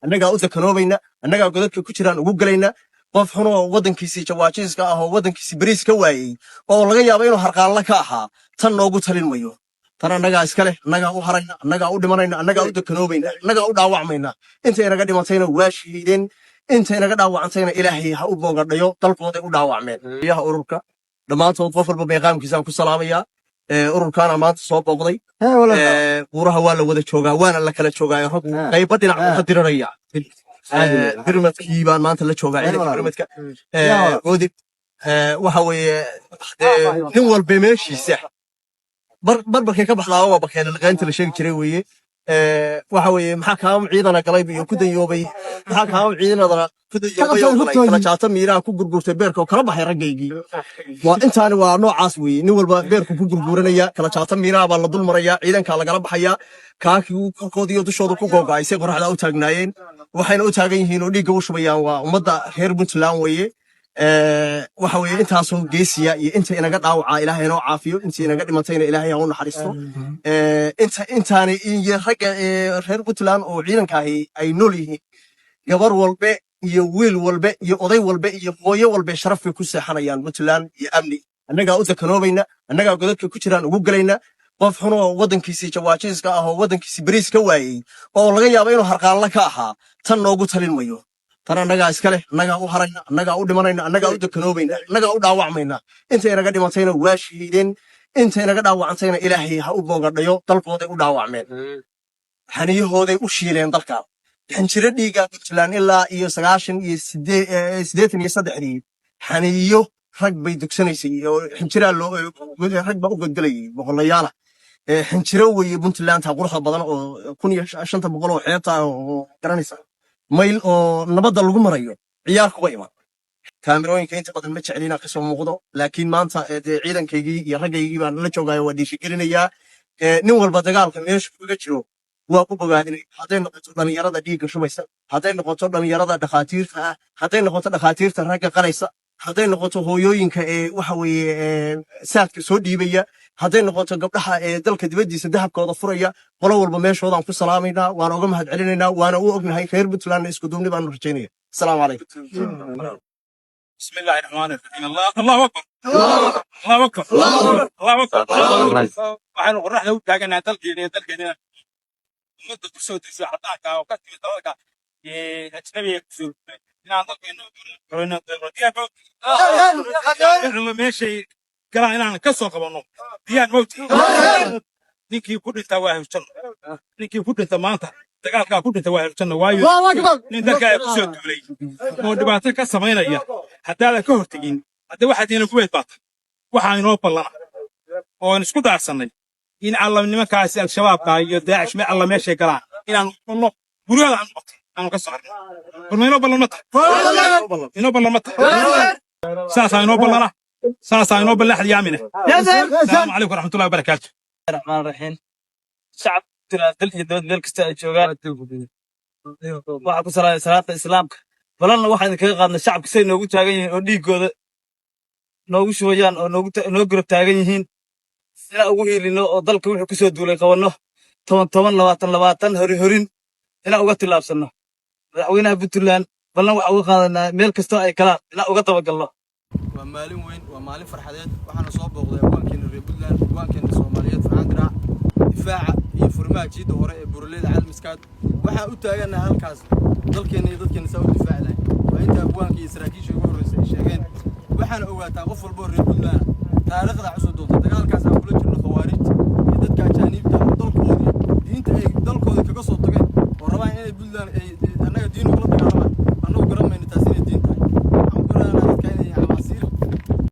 annagaa u dakanoobayna annagaa godadka ku jiraan ugu galayna qof xun oo waddankiisii jawaajiiska ah oo waddankiisii bariis ka waayey oo laga yaabo inuu harqaanla ka ahaa tan noogu talin mayo tan annagaa iska leh annagaa u harayna annagaa u dhimanayna annagaa u dakanoobayna annagaa u dhaawacmayna inta inaga dhimatayna waa shahiideen inta inaga dhaawacantayna ilaahay ha u boogadhayo dalkooday u dhaawacmeen yaha ururka dhammaantood qof walba meeqaamkiisaan ku salaamayaa ururkaana maanta soo booqday buuraha waa la wada joogaa waana la kala joogaayo rag qayba dhinac ka diranaya birmadkii baan maanta la joogaa ciidanka birmadka godib waxa weeye nin walba meeshiisa barbarkay ka baxdaa waa bakeena laqaynta la sheegi jiray weeye waxa weeye maxaa kaama ciidana galay iyo ku dayoobay maxaa kaama ciidanadana ku dayoobay oo kala jaata miiraha ku gurgurtay beerka oo kala baxay ragaygii waa intaani waa noocaas weeye nin walba beerku ku gurguranaya kala jaata miiraha baa la dul maraya ciidanka lagala baxaya kaakii korkoodiyo dushooda ku googaysay qoraxda u taagnaayeen waxayna u taagan yihiin oo dhiigga u shubayaan waa ummadda reer Puntland weeye waxa weeye intaasoo geesiya iyo inta inaga dhaawaca ilaahay inoo caafiyo inta inaga dhimatayna ilaahay ha u naxariisto intaani iyo ragga reer Puntland oo ciidankaahi ay nool yihiin gabar walba iyo wiil walba iyo oday walba iyo hooyo walba sharaf ku seexanayaan Puntland iyo amni annagaa u dakanoobayna annagaa godadka ku jiraan ugu galayna qof xun oo waddankiisii jawaajiiska ah oo waddankiisii bariis ka waayey oo laga yaabo inuu harqaanla ka ahaa tan noogu talin mayo tan annagaa iska leh annagaa u harayna annagaa u dhimanayna annagaa u dakanoobayna annagaa u dhaawacmayna inta inaga dhimatayna waa shahiideen inta inaga dhaawacantayna ilaahay ha u boogadhayo dalkooday u dhaawacmeen xaniyahooday u shiileen dalka xinjiro dhiiga Puntland ilaa iyo 88 xaniyo rag bay dugsanaysay oo xinjiraa loo rag ba u godgalayay boqolayaal xinjiro weeye Puntland ta quruxda badan oo 1500 oo xeebta oo garanaysa mayl oo nabadda lagu marayo ciyaar kuga iman kaamirooyinka inta badan ma jeclina ka soo muuqdo laakiin maanta ciidankaygii iyo ragaygii baan la joogaayo waa dhiirigelinayaa nin walba dagaalka meesha kaga jiro waa ku bogaadinay hadday noqoto dhalinyarada dhiigga shubaysa hadday noqoto dhalinyarada dhakhaatiirta ah hadday noqoto dhakhaatiirta ragga qalaysa hadday noqoto hooyooyinka waxa weeye saadka soo dhiibaya hadday noqoto gabdhaha dalka dibadiisa dahabkooda furaya qolo walba meeshoodaan ku salaamaynaa waana uga mahadcelinaynaa waana u ognahay reer Puntland isku duubni baan rajaynaya assalaamu calaykum بسم الله الرحمن الرحيم الله اكبر الله اكبر الله اكبر waxaan qorraxda u taaganaa dalkeena muddo ku soo disay xataaka oo ka timid dalka ajnabiga ku soo inaan dalkeena qorona meeshay galaan inaan ka soo qabanno diyaan mawti ninkii ku dhinta waa hurtan ninkii ku dhinta maanta dagaalka ku dhinta waa hurtan waayo nin dalka ku soo duulay oo dhibaato ka sameynaya haddii ka hortagin hadda waxaad inoo kuweed baata waxa inoo ballana oo isku daarsanay in alla nimankaas al-shabaabka iyo daacish ma alla meeshay galaan inaan qolno guriyada aan ka saarno inoo ballamata saasa inoo ballana saasa inoo ballax yaamina assalaamu calaykum waraxmatullaahi wabarakaatu الرحمن الرحيم شعب دل iyo dad meel kasta ay joogaan waxa ku salaamay salaada islaamka balanna waxaan kaga qaadnay shacabka say noogu taagan yihiin oo dhiigooda noogu shubayaan oo noogu garab taagan yihiin sida ugu hiilino oo dalka wuxuu ku soo duulay qabanno 20 horin ila uga tilaabsano madaxweynaha Puntland balan waxa uga qaadanaa meel kasta ay kalaan ila uga tabagalno waa maalin weyn waa maalin farxadeed waxaana soo booqday waankeena reer Puntland waankeena Soomaaliyeed farxad diraac difaaca iyo furmaha jiida hore ee buraleyda caalamiskaad waxa u taagana halkaas dalkeena iyo dadkeena soo difaacnay waa inta waanka iyo saraakiisha ugu horeysay sheegeen waxaana ogaataa qof walba reer Puntland taariikhda cusub doonta dagaalkaas aan kula jirno khawaarij iyo dadka ajaanibta dalkooda diinta ay dalkooda kaga soo tageen oo rabaan inay Puntland ay anaga diin uga dagaalaan